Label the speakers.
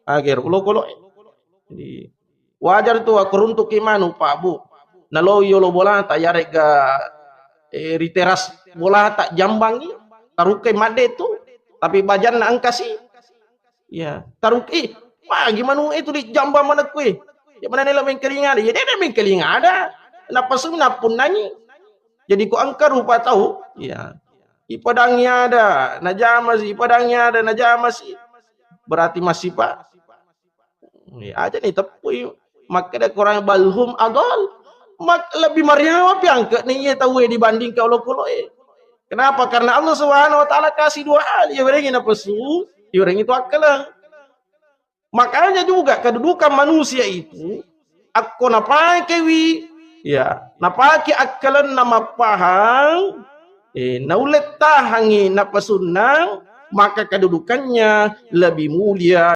Speaker 1: akhir ulo kolo. Jadi wajar tu aku runtuk imanu Pak Bu. Nalo yolo bola tak yarek ga riteras bola tak jambangi tarukai made tu tapi bajan na angkasi ya tarukai wah gimana itu di jambang mana kue ya mana nila mengkelinga ya dia mengkelinga ada napa suna pun nanyi jadi ku angka rupa tahu ya ipadangnya ada najamas berarti masih Pak ya aja nih tepui maka ada kurang balhum adol mak lebih mariawa piangke nih tahu dibanding kalau kenapa? Karena Allah Subhanahu wa taala kasih dua hal, ya orang ini pesu, ya orang itu akal. Makanya juga kedudukan manusia itu aku napake ya, napake akalan nama pahang, naulet tahangi napasunang, maka kedudukannya lebih mulia.